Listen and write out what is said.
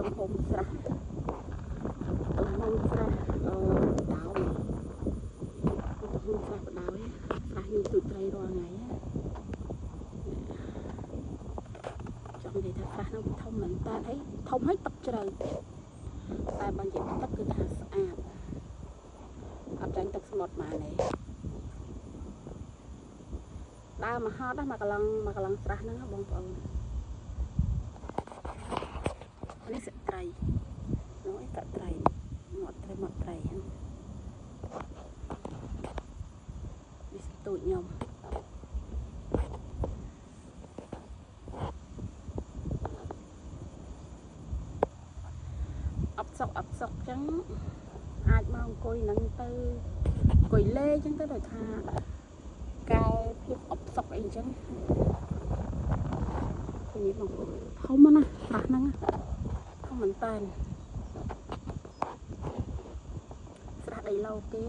ទំហំស្រះទំហំស្រះដៅទំហំស្រះបដៅស្រះយើងទូចត្រីរាល់ថ្ងៃចង់និយាយថាស្រះនោះធំមែនតើអីធំហើយទឹកជ្រៅតែបើនិយាយទឹកគឺថាស្អាតអត់ចាញ់ទឹកស្មុតមកនេះដើរមកហត់មកកន្លងស្រះហ្នឹងបងប្អូននេះសត្រីនោះឯកត្រីមាត់ត្រីហ្នឹងនេះទូចខ្ញុំអត់សុកចឹងអាចមកអង្គុយនឹងទៅអង្គុយលេចឹងទៅដោយថាកែភាពអបសុកអីចឹងឃើញបងប្អូនធំណាស់ស្រះហ្នឹងធំមែនតើស្រះដីឡូគេ